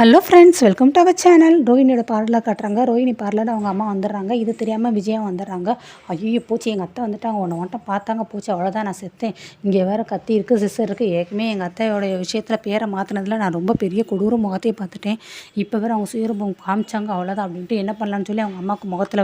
Hello friends, welcome to our channel. ரோஹினியோட parlour காட்டுறாங்க. Rohini parlour அவங்க அம்மா வந்துடுறாங்க. இது தெரியாமல் விஜயா வந்துடுறாங்க. ஐயோ போச்சு, எங்கள் அத்தை வந்துட்டாங்க, ஒன்றை பார்த்தாங்க, போச்சு அவ்வளோதான், நான் செத்தேன். இங்கே வேறு கத்தி இருக்குது, சிஸ்டர் இருக்குது. ஏற்கனவே எங்கள் அத்தையோடைய விஷயத்தில் பேரை மாற்றினதில் நான் ரொம்ப பெரிய கொடூர முகத்தையே பார்த்துட்டேன். இப்போ வேறு அவங்க சுயரூபம் காமிச்சாங்க, அவ்வளோதான் அப்படின்ட்டு என்ன பண்ணலான்னு சொல்லி அவங்க அம்மாவுக்கு முகத்தில்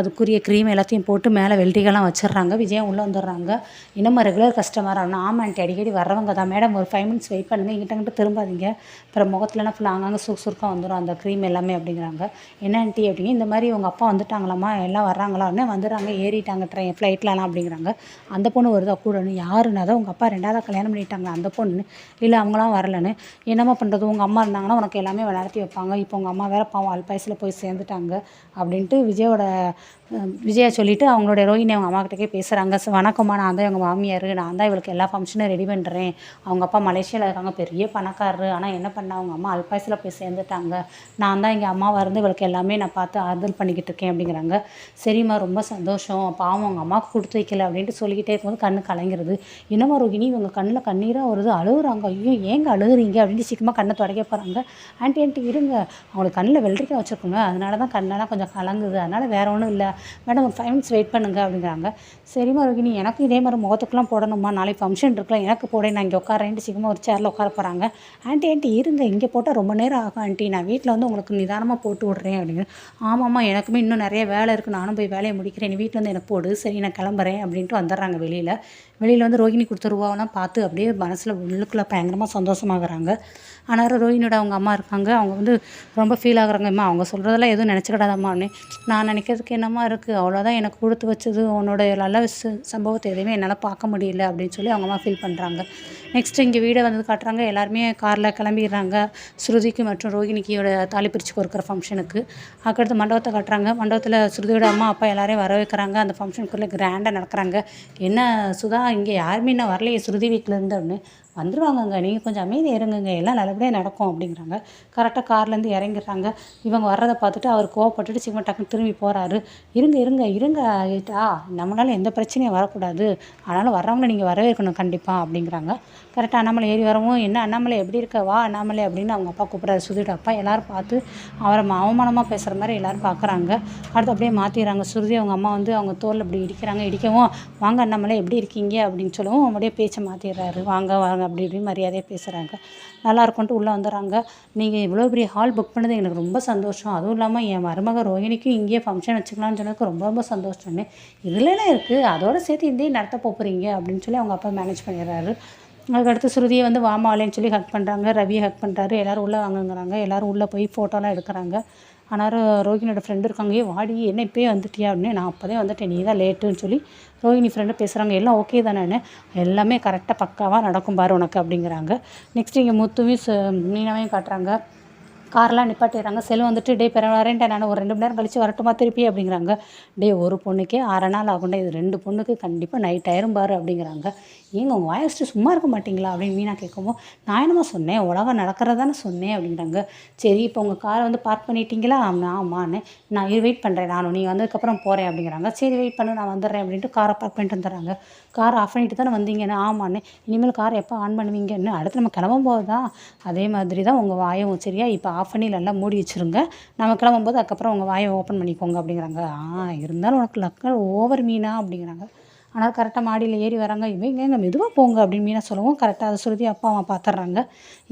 அதுக்குரிய க்ரீம் எல்லாத்தையும் போட்டு மேலே வெல்டிகள்லாம் வச்சிடுறாங்க. விஜயா உள்ளே வந்துடுறாங்க. இன்னமும் ரெகுலர் கஸ்டமராக ஆகணும். ஆமாம் ஆண்டி, அடிக்கடி வர்றவங்க தான் மேடம், ஒரு 5 மினிட்ஸ் வெயிட் பண்ணுங்கள், இங்கிட்ட திரும்பாதீங்க, அப்புறம் முகத்துலலாம் ஃபுல்லாக அங்கங்கே சுருக்காக வந்துடும் அந்த க்ரீம் எல்லாமே அப்படிங்கிறாங்க. என்ன ஆண்டி அப்படிங்க, இந்த மாதிரி உங்கள் அப்பா வந்துட்டாங்களாம்மா, எல்லாம் வர்றாங்களான்னு வந்துடுறாங்க, ஏறிட்டாங்க ஃப்ளைட்லலாம் அப்படிங்கிறாங்க. அந்த பொண்ணு வருதா கூடன்னு, யாருன்னா தான் உங்கள் அப்பா 2வது கல்யாணம் பண்ணிட்டாங்க அந்த பொண்ணு, இல்லை அவங்களாம் வரலன்னு. என்னம்மா பண்ணுறது, உங்கள் அம்மா இருந்தாங்கன்னா உனக்கு எல்லாமே நடத்தி வைப்பாங்க, இப்போ உங்கள் அம்மா வேறு பாவம் அல்பாயசில் போய் சேர்ந்துட்டாங்க அப்படின்ட்டு விஜயா சொல்லிவிட்டு அவங்களுடைய ரோஹினி அவங்க அம்மாக்கிட்டே பேசுகிறாங்க. வணக்கம்மா, நான் தான் எங்கள் மாமியார், நான் தான் இவளுக்கு எல்லா ஃபங்க்ஷனும் ரெடி பண்ணுறேன். அவங்க அப்பா மலேசியாவில் இருக்காங்க, பெரிய பணக்காரரு, ஆனால் என்ன பண்ண அவங்க அம்மா அல்பாயசில் போய் சேர்ந்துட்டாங்க. நான் தான் இங்கே அம்மாவாக இருந்து இவளுக்கு எல்லாமே நான் பார்த்து ஆறுதல் பண்ணிக்கிட்டு இருக்கேன் அப்படிங்கிறாங்க. சரிம்மா, ரொம்ப சந்தோஷம், பாவம் அவங்க அம்மாவுக்கு கொடுத்து வைக்கல அப்படின்ட்டு சொல்லிக்கிட்டே இருக்கும்போது கண்ணு கலங்கிறது. என்னம்மா ரோஹினி, இவங்க கண்ணில் கண்ணீராக வருது, அழுகுறாங்க. ஐயோ ஏங்க அழுகுறீங்க அப்படின்ட்டு சீக்கிரமாக கண்ணை துடைக்க போகிறாங்க. ஆண்டி இருங்க, அவங்களுக்கு கண்ணில் வெள்ளரிக்காய் வச்சுருக்கோங்க, அதனால தான் கண்ணெல்லாம் கொஞ்சம் கலங்குது, அதனால் வேறு ஒன்றும் இல்லை மேடம், ஒரு 5 மினிட்ஸ் வெயிட் பண்ணுங்க அப்படிங்கிறாங்க. சரிம்மா ரோஹினி, எனக்கும் இதே மாதிரி முகத்துக்குலாம் போடணுமா, நாளைக்கு ஃபங்க்ஷன் இருக்கலாம், எனக்கு போட, நான் இங்கே உட்காரேன்ட்டு சீக்கிரமாக ஒரு சேரில் உட்கார போகிறாங்க. ஆண்டி இருங்க, இங்கே போட்டால் ரொம்ப நேரம் ஆகும் ஆண்டி, நான் வீட்டில் வந்து உங்களுக்கு நிதானமாக போட்டு விட்றேன் அப்படிங்கிற. ஆமாம்மா, எனக்குமே இன்னும் நிறைய வேலை இருக்குது, நானும் போய் வேலையை முடிக்கிறேன், நீ வீட்டில் வந்து எனக்கு போடு, சரி நான் கிளம்புறேன் அப்படின்ட்டு வந்துடுறாங்க. வெளியில் வந்து ரோஹினி கொடுத்த ரூபாவெல்லாம் பார்த்து அப்படியே மனசில் உள்ளுக்குள்ளே பயங்கரமாக சந்தோஷமாகறாங்க. ஆனால் ரோஹினியோட அவங்க அம்மா இருக்காங்க, அவங்க வந்து ரொம்ப ஃபீல் ஆகுறாங்கம்மா, அவங்க சொல்கிறதெல்லாம் எதுவும் நினச்சிக்கிடாதம்மான்னு. நான் நினைக்கிறதுக்கு என்னம்மா இருக்குது, அவ்வளோதான், எனக்கு கொடுத்து வச்சது உன்னோட நல்ல சம்பவத்தை எதுவுமே என்னால் பார்க்க முடியல அப்படின்னு சொல்லி அவங்க அம்மா ஃபீல் பண்ணுறாங்க. நெக்ஸ்ட்டு இங்கே வீடை வந்து காட்டுறாங்க. எல்லாருமே காரில் கிளம்பிடுறாங்க ஸ்ருதிக்கு மற்றும் ரோஹினிக்கியோட தாலி பிரித்து கொடுக்குற ஃபங்க்ஷனுக்கு. அதுக்கடுத்து மண்டபத்தை காட்டுறாங்க. மண்டபத்தில் ஸ்ருதியோட அம்மா அப்பா எல்லோரையும் வர வைக்கிறாங்க. அந்த ஃபங்க்ஷனுக்குள்ளே கிராண்டாக நடக்கிறாங்க. என்ன சுதா, இங்கே யாருமே இன்னும் வரலையே ஸ்ருதி வீட்டிலேருந்து அப்படின்னு. வந்துடுவாங்கங்க, நீங்கள் கொஞ்சம் அமைதியாக இருங்கங்க, எல்லாம் நல்லபடியாக நடக்கும் அப்படிங்கிறாங்க. கரெக்டாக கார்லேருந்து இறங்கிடுறாங்க. இவங்க வர்றதை பார்த்துட்டு அவர் கோவப்பட்டுட்டு சீக்கிரம் டக்குன்னு திரும்பி போகிறாரு. இருங்க ஏட்டா, நம்மளால் எந்த பிரச்சனையும் வரக்கூடாது, அதனால் வர்றவங்கள நீங்கள் வரவேற்கணும் கண்டிப்பாக அப்படிங்கிறாங்க. கரெக்டாக அண்ணாமலை ஏறி வரவும், என்ன அண்ணாமலை எப்படி இருக்க, வா அண்ணாமலை அப்படின்னு அவங்க அப்பா கூப்பிட்றாரு. சுருதியோட அப்பா எல்லோரும் பார்த்து அவரை அவமானமாக பேசுகிற மாதிரி எல்லோரும் பார்க்குறாங்க. அடுத்து அப்படியே மாற்றிடுறாங்க. சுருதி அவங்க அம்மா வந்து அவங்க தோளில் இப்படி இடிக்கவும், வாங்க அண்ணாமலை எப்படி இருக்கீங்க அப்படின்னு சொல்லவும் அப்படியே பேச்சை மாற்றிடுறாரு. வாங்க அப்படி இப்படி மரியாதையாக பேசுகிறாங்க. நல்லா இருக்கும்ன்ட்டு உள்ளே வந்துடுறாங்க. நீங்கள் இவ்வளோ பெரிய ஹால் புக் பண்ணது எனக்கு ரொம்ப சந்தோஷம், அதுவும் இல்லாமல் என் மருமக ரோஹினிக்கும் இங்கேயே ஃபங்க்ஷன் வச்சுக்கலாம்னு சொன்னதுக்கு ரொம்ப சந்தோஷம்னு. இதுலலாம் இருக்குது, அதோடு சேர்த்து இதே நடத்த போகிறீங்க அப்படின்னு சொல்லி அவங்க அப்பா மேனேஜ் பண்ணிடுறாரு. அதுக்கடுத்து ஸ்ருதியை வந்து வாமாலேன்னு சொல்லி ஹக் பண்ணுறாங்க. ரவியை ஹக் பண்ணுறாரு. எல்லோரும் உள்ளே வாங்குங்கிறாங்க. எல்லோரும் உள்ளே போய் ஃபோட்டோலாம் எடுக்கிறாங்க. ஆனால் ரோஹினியோட ஃப்ரெண்டு இருக்காங்க. வாடி, என்ன இப்போயே வந்துட்டியா அப்படின்னு. நான் அப்போதே வந்துட்டேன், நீ தான் லேட்டுன்னு சொல்லி ரோஹினி ஃப்ரெண்டு பேசுகிறாங்க. எல்லாம் ஓகே தானே, எல்லாமே கரெக்டாக பக்காவாக நடக்கும் பாரு உனக்கு அப்படிங்கிறாங்க. நெக்ஸ்ட் இங்கே முத்துவையும் மீனாவையும் காட்டுறாங்க. காரெலாம் நிப்பாட்டிடுறாங்க. செல்வம் வந்துட்டு டே வரேன்ட்டேன், நான் ஒரு 2 மணி நேரம் கழிச்சு வரட்டுமா திருப்பி அப்படிங்கிறாங்க. ஒரு பொண்ணுக்கே 1/2 நாள் ஆகுண்டா, இது 2 பொண்ணுக்கு கண்டிப்பாக நைட் ஆயிரும் பாரு அப்படிங்கிறாங்க. ஏங்க உங்கள் வாய்ஸ்ட்டு சும்மா இருக்க மாட்டிங்களா அப்படின்னு மீனா கேட்கவும், நான் என்னமா சொன்னேன், உலகம் நடக்கிறதானே சொன்னேன் அப்படிங்கிறாங்க. சரி, இப்போ உங்கள் காரை வந்து பார்க் பண்ணிட்டீங்களா, ஆமான்னு. நான் வெயிட் பண்ணுறேன், நானும் நீ வந்ததுக்கப்புறம் போகிறேன் அப்படிங்கிறாங்க. சரி வெயிட் பண்ணு, நான் வந்துடுறேன் அப்படின்ட்டு காரை பார்க் பண்ணிட்டு வந்துடுறாங்க. காரை ஆஃப் பண்ணிட்டு தானே வந்தீங்கன்னு. ஆமான்னு. இனிமேல் காரை எப்போ ஆன் பண்ணுவீங்கன்னு. அடுத்து நம்ம கிளம்பும் போது தான் அதே மாதிரி தான் உங்கள் வாயும், சரியா, இப்போ ஆஃப் பண்ணி நல்லா மூடி வச்சுருங்க, நம்ம கிளம்பும்போது அதுக்கப்புறம் உங்கள் வாயை ஓப்பன் பண்ணிக்கோங்க அப்படிங்கிறாங்க. இருந்தாலும் உனக்கு லக்கல் ஓவர் மீனா அப்படிங்கிறாங்க. ஆனால் கரெக்டாக மாடியில் ஏறி வராங்க. இவங்க மெதுவாக போங்க அப்படின்னு மீனா சொல்லவும் கரெக்டாக அதை சுருதி அப்பா அம்மா பார்த்துட்றாங்க.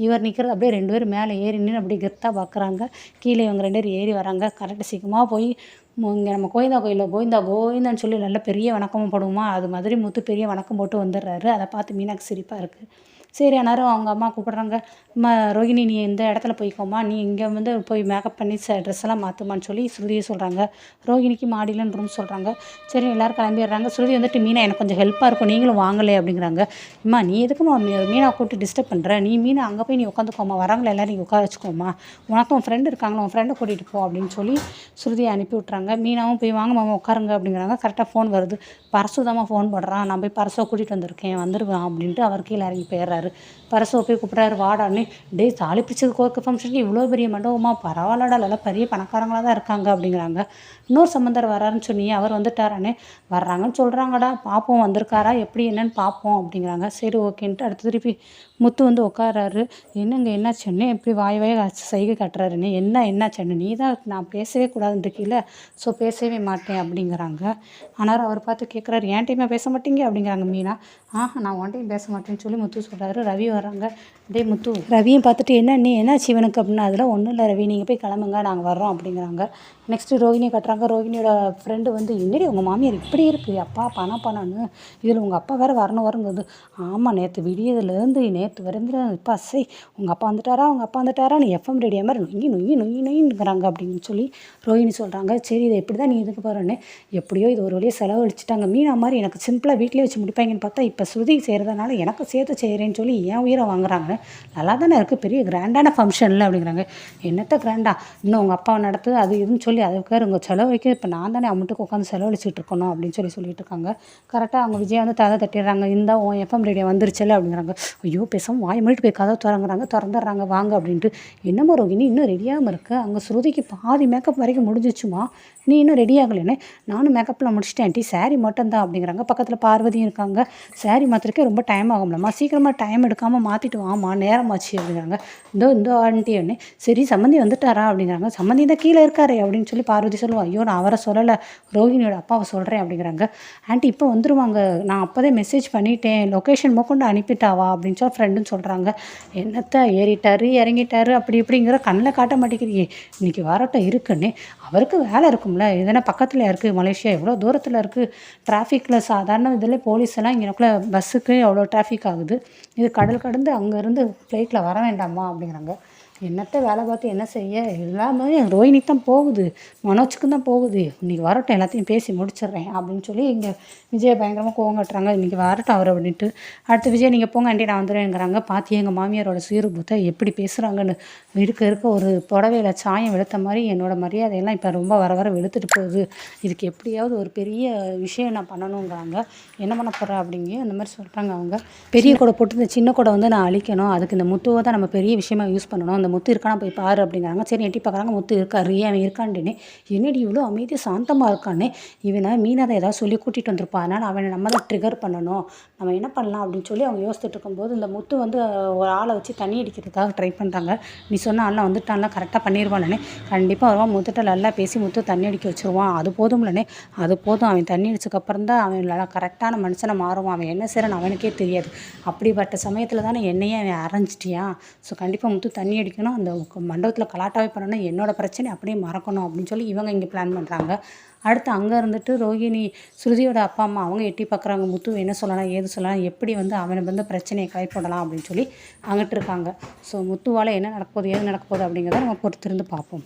இவர் நிற்கிறது அப்படியே 2 பேரும் மேலே ஏறி நின்று அப்படியே கெத்தாக பார்க்குறாங்க. கீழே இவங்க 2 பேரும் ஏறி வராங்க. கரெக்டாக சீக்கிரமாக போய் இங்கே நம்ம கோவிந்தா கோயிலில் கோவிந்தான்னு சொல்லி நல்ல பெரிய வணக்கமும் போடுவோமா, அது மாதிரி முத்து பெரிய வணக்கம் போட்டு வந்துடுறாரு. அதை பார்த்து மீனாக்கு சிரிப்பாக இருக்குது. சரி, ஆனாலும் அவங்க அம்மா கூப்பிட்றாங்க. ரோஹினி, நீ இந்த இடத்துல போய்க்கோமா, நீ இங்கே வந்து போய் மேக்கப் பண்ணி ட்ரெஸ்ஸெல்லாம் மாற்றுமான்னு சொல்லி ஸ்ருதியை சொல்கிறாங்க. ரோஹினிக்கு மாடியிலன்னு ரூம் சொல்கிறாங்க. சரி, எல்லோரும் கிளம்பிடுறாங்க. ஸ்ருதி வந்துட்டு, மீனா எனக்கு கொஞ்சம் ஹெல்ப்பாக இருக்கும், நீங்களும் வாங்கலை அப்படிங்கிறாங்க. அம்மா, நீ எதுக்குமா மீனா கூப்பிட்டு டிஸ்டர்ப் பண்ணுற, நீ மீனா அங்கே போய் நீ உட்காந்துக்கோமா, வரவங்களை எல்லோரும் நீ உட்கார வச்சுக்கோமா, உனக்கும் உன் ஃப்ரெண்டு இருக்காங்களா, உன் ஃப்ரெண்டை கூட்டிகிட்டு போ அப்படின்னு சொல்லி ஸ்ருதியை அனுப்பி விட்றாங்க. மீனாவும் போய் வாங்க மாமா உட்காருங்க அப்படிங்கிறாங்க. கரெக்டாக ஃபோன் வருது. பரசுதாம்மா ஃபோன் போடுறான். நான் போய் பரசை கூட்டிகிட்டு வந்துருக்கேன், வந்துடுவேன் அப்படின்ட்டு அவர் கீழே இறங்கி போயிடுறாரு. கூப்பிட்றாரு. பரசுவை போய் கூப்பிட்றாரு வாடான்னு. டேய் தாலி பிரிச்சது கோர்க்க ஃபங்க்ஷனுக்கு இவ்வளோ பெரிய மண்டபமா, பரவாயில்லடா எல்லாம் பெரிய பணக்காரங்களாக தான் இருக்காங்க அப்படிங்கிறாங்க. இன்னொரு சம்பந்தர் வராருன்னு சொன்னியே அவர் வந்துட்டாரானே. வர்றாங்கன்னு சொல்கிறாங்கடா, பார்ப்போம் வந்திருக்காரா எப்படி என்னன்னு பார்ப்போம் அப்படிங்கிறாங்க. சரி ஓகேன்ட்டு அடுத்து திருப்பி முத்து வந்து உட்காராரு. என்னங்க என்னாச்சுன்னு எப்படி வாய் சைகை காட்டுறாருன்னு. என்னாச்சுன்னு நீ தான் நான் பேசவே கூடாதுன்னு இருக்கீல, ஸோ பேசவே மாட்டேன் அப்படிங்கிறாங்க. ஆனால் அவர் பார்த்து கேட்குறாரு, ஏன் டைமாக பேச மாட்டீங்க அப்படிங்கிறாங்க மீனா. நான் ஒன் டைம் பேச மாட்டேன்னு சொல்லி முத்து சொல்கிறாரு. ரவி வர்றாங்க. டே முத்து, ரவியும் பார்த்துட்டு என்னாச்சு இவனுக்கு அப்படின்னா, அதெல்லாம் ஒன்றும் இல்லை ரவி, நீங்கள் போய் கிளம்புங்க நாங்கள் வர்றோம் அப்படிங்கிறாங்க. நெக்ஸ்ட்டு ரோகிணியை கட்டுறாங்க. ரோகிணியோட ஃப்ரெண்டு வந்து என்னடி உங்கள் மாமியார் இப்படி இருக்குது, அப்பா பணம்னு இதில் உங்கள் அப்பா வேறு வரணுங்குது. ஆமாம் நேற்று விடியதுலேருந்து நேற்று வரைந்து இப்போ உங்கள் அப்பா வந்துட்டாரா நீ எஃப்எம் ரேடியோ மாதிரி நொய்யிங்கிறாங்க அப்படின்னு சொல்லி ரோஹிணி சொல்கிறாங்க. சரி இதை எப்படி தான் நீ இதுக்கு போகிறேன்னு, எப்படியோ இது ஒரு வழியாக செலவழிச்சிட்டாங்க. மீனா மாதிரி எனக்கு சிம்பிளாக வீட்டிலே வச்சு முடிப்பாங்கன்னு பார்த்தா இப்போ ஸ்ருதி செய்கிறதுனால எனக்கு சேர்த்து செய்கிறேன்னு சொல்லி என் உயிரை வாங்குறாங்க. நல்லா தானே இருக்குது, பெரிய கிராண்டான ஃபங்க்ஷனில் அப்படிங்கிறாங்க. என்னத்த கிராண்டா, இன்னும் உங்கள் அப்பா நடத்து அது இதுன்னு சொல்லி அதுக்காக உங்கள் செலவழிக்க இப்போ நான் தானே அமௌண்ட்டுக்கு உட்காந்து செலவழிச்சிட்டு இருக்கணும் அப்படின்னு சொல்லிட்டு இருக்காங்க. கரெக்டாக அவங்க விஜய் வந்து தலை தட்டிடுறாங்க. இந்த உன் எஃப்எம் ரேடியோ வந்துருச்சுல அப்படிங்கிறாங்க. ஐயோ பேசாமல் வாய் மூடிட்டு போய் கதவை திறந்துடுறாங்க வாங்க அப்படின்ட்டு. என்னமோ ரோகிணி இன்னும் ரெடியாகாமல் இருக்குது, அங்கே ஸ்ருதிக்கு பாதி மேக்கப் வரைக்கும் முடிஞ்சிச்சுமா, நீ இன்னும் ரெடி ஆகலைன்னு. நானும் மேக்கப்பில் முடிச்சிட்டேன் டி, சாரி மட்டும்தான் அப்படிங்கிறாங்க. பக்கத்தில் பார்வதியும் இருக்காங்க. சாரி மாத்திரக்கே ரொம்ப டைம் ஆகும்லம்மா, சீக்கிரமாக டைம் எடுக்காமல் மாற்றிட்டு வாமா நேரமாச்சு அப்படிங்கிறாங்க. இந்த ஆண்டி ஒன்று. சரி சம்மந்தி வந்துட்டாரா அப்படிங்கிறாங்க. சம்மந்தி தான் கீழே இருக்காரு அப்படின்னு சொல்லி பார்வதி சொல்லுவாள். ஐயோ நான் அவரை சொல்லலை, ரோஹிணியோட அப்பாவை சொல்கிறேன் அப்படிங்கிறாங்க. ஆண்டி இப்போ வந்துடுவாங்க, நான் அப்போதே மெசேஜ் பண்ணிட்டேன், லொக்கேஷன் கொண்டு அனுப்பிட்டாவா அப்படின்னு சொல்லி ஃப்ரெண்டுன்னு சொல்கிறாங்க. என்னத்தை ஏறிட்டாரு இறங்கிட்டாரு அப்படி இப்படிங்கிற கண்ணில் காட்ட மாட்டேங்கிறீங்க, இன்றைக்கி வரட்டும் இருக்குன்னு. அவருக்கு வேலை இருக்கும்ல, இதெல்லாம் பக்கத்தில் இருக்குது, மலேசியா எவ்வளோ தூரத்தில் இருக்குது, டிராஃபிக்கில் சாதாரண இதில் போலீஸ் எல்லாம் இங்கேக்குள்ளே பஸ்ஸுக்கு எவ்வளோ டிராஃபிக் ஆகுது, இது கடல் கடந்து அங்கேருந்து ஃப்ளைட்டில் வர வேண்டாமா அப்படிங்கிறாங்க. என்னத்தை வேலை பார்த்து என்ன செய்ய, எல்லாமே ரோஹிணிக்கு தான் போகுது, மனோஜுக்கு தான் போகுது, இன்றைக்கி வரட்டும் எல்லாத்தையும் பேசி முடிச்சிடுறேன் அப்படின்னு சொல்லி இங்கே விஜய் பயங்கரமாக கோவம் கட்டுறாங்க. இன்றைக்கி வரட்டும் அவர் அப்படின்ட்டு. அடுத்து விஜய் நீங்கள் போங்க ஆண்டி நான் வந்துடுவேங்கிறாங்க. பார்த்து எங்கள் மாமியாரோட சீர்புத்தை எப்படி பேசுகிறாங்கன்னு. இருக்க ஒரு புடவையில் சாயம் வெளுத்த மாதிரி என்னோடய மரியாதையெல்லாம் இப்போ ரொம்ப வர வெளுத்துட்டு போகுது, இதுக்கு எப்படியாவது ஒரு பெரிய விஷயம் நான் பண்ணணுங்கிறாங்க. என்ன பண்ண போகிறேன் அப்படிங்க அந்த மாதிரி சொல்கிறாங்க. அவங்க பெரிய கொடை போட்டு இந்த சின்ன கொடை வந்து நான் அழிக்கணும், அதுக்கு இந்த முத்துவை தான் நம்ம பெரிய விஷயமா யூஸ் பண்ணணும், அந்த முத்து இருக்கானா போய் பாரு அப்படிங்கிறாங்க. சரி எட்டி பார்க்குறாங்க, முத்து இருக்காரு, அவன் இருக்கான்டுன்னு. என்னடி இவ்வளோ அமைதியாக சாந்தமாக இருக்கான்னு, இவனை மீனாதை ஏதாவது சொல்லி கூட்டிகிட்டு வந்திருப்பான், அதனால் அவனை நம்ம தான் ட்ரிகர் பண்ணணும், நம்ம என்ன பண்ணலாம் அப்படின்னு சொல்லி அவங்க யோசிச்சுட்டு இருக்கும்போது இந்த முத்து வந்து ஒரு ஆளை வச்சு தண்ணி அடிக்கிறதுக்காக ட்ரை பண்ணுறாங்க. நீ சொன்ன ஆள்லாம் வந்துட்டான்லாம் கரெக்டாக பண்ணிடுவானே, கண்டிப்பாக வருவான், முத்துட்ட நல்லா பேசி முத்து தண்ணி அடிக்க வச்சுருவான், அது போதும்லனே, அது போதும், அவன் தண்ணி அடிச்சக்கப்புறம் தான் அவன் நல்லா கரெக்டான மனுஷனை மாறுவான், அவன் என்ன செய்கிறான்னு அவனுக்கே தெரியாது, அப்படிப்பட்ட சமயத்தில் தானே என்னையே அவன் அரைஞ்சிட்டியான், ஸோ கண்டிப்பாக முத்து தண்ணி அடிக்கணும், அந்த மண்டபத்தில் கலாட்டாவே பண்ணணும், என்னோடய பிரச்சனை அப்படியே மறக்கணும் அப்படின்னு சொல்லி இவங்க இங்கே பிளான் பண்ணுறாங்க. அடுத்து அங்கே இருந்துட்டு ரோஹிணி ஸ்ருதியோட அப்பா அம்மா அவங்க எட்டி பார்க்குறாங்க. முத்து என்ன சொல்லலாம் ஏது சொல்லலாம், எப்படி வந்து அவனை வந்து பிரச்சனையை கைப்படலாம் அப்படின்னு சொல்லி அங்கிட்டு இருக்காங்க. ஸோ முத்துவால் என்ன நடக்க போகுது ஏது நடக்க போகுது அப்படிங்கிறத நம்ம பொறுத்திருந்து பார்ப்போம்.